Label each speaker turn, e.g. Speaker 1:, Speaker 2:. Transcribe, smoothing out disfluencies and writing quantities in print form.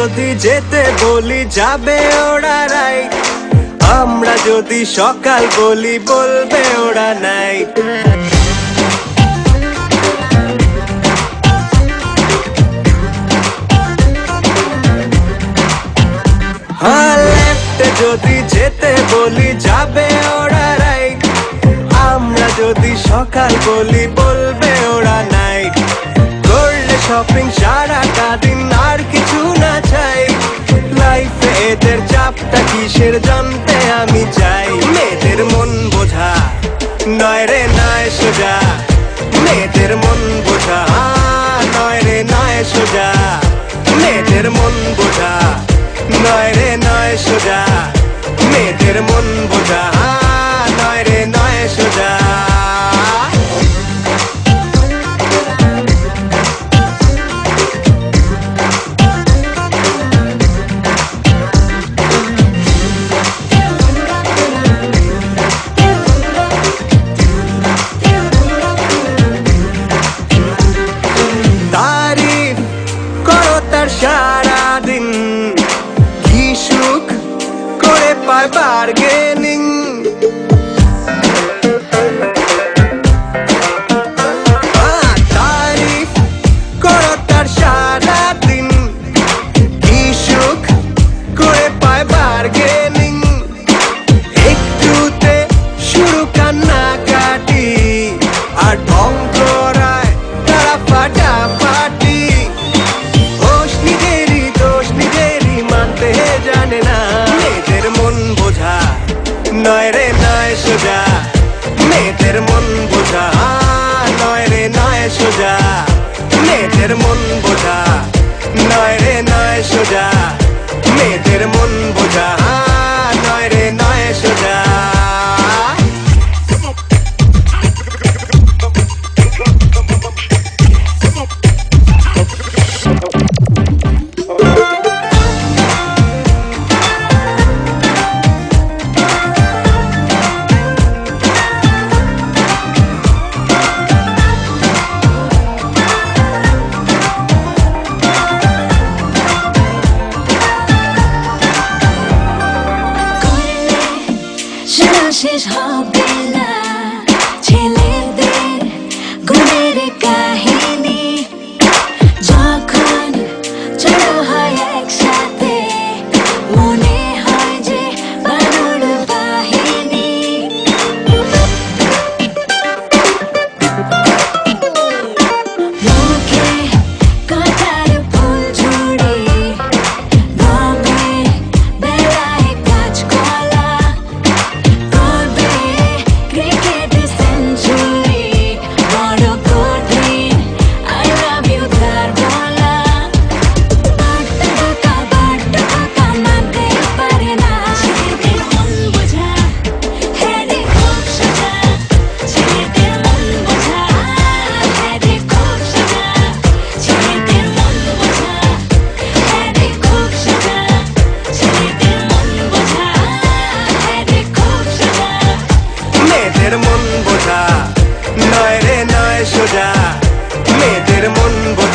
Speaker 1: যদি যেতে বলি যাবে ওরা রাইট, আমরা যদি সকাল বলি বলবে ওরা নাইট। লেফটে যদি যেতে বলি যাবে ওরা রাইট, আমরা যদি সকাল বলি বলবে ওরা নাইট। করলে শপিং সারাটা দিন আর কিছু না চাই, লাইফে এদের চাপটা কিসের জানতে আমি চাই। মেয়েদের মন বোঝা নয় রে নয় সোজা, মেয়েদের মন বোঝা নয় রে নয় সোজা, মেয়েদের মন বোঝা নয় রে নয় সোজা, মেয়েদের মন বোঝা নয় রে নয় সোজা। তারিফ করো তার সারাদিন, কি সুখ করে পায় বার্গেনিং। তারিফ করো তার সারাদিন, কি সুখ করে পায় বার্গেনিং। একটুতে শুরু কান্নাকাটি, আর ঢং করায় তারা ফাটাফাটি। দোষ নিজেরই মানতে জানে না, মেয়েদের মন বোঝা নয় রে নয় সোজা, মেয়েদের মন বোঝা নয় রে নয় সোজা, মেয়েদের মন বোঝা নয় রে নয় সোজা, মেয়েদের মন বোঝা নয় রে নয় সোজা।
Speaker 2: শেষ হবে না ছেলেদের গুণের কাহিনী, যখন ছোট হয় একসাথে মনে হয় যে বানর বাহিনী। মুখে কথার ফুল ঝুড়ি, দমে বেলায় কাঁচকলা, ক্রিকেট সেঞ্চুরি বড় কঠিন, আই লাভ ইউ তার বলা। বাট্টা ঢোকা মানতে পারে না, ছেলেদের মন বোঝা হেরে খুব সোজা, ছেলেদের মন বোঝা হেরে খুব সোজা, ছেলেদের মন বোঝা হেরে খুব সোজা, ছেলেদের মন বোঝা হেরে খুব সোজা।
Speaker 1: মেয়েদের মন বোঝা নয় রে নয় সোজা, মেয়েদের মন বোঝা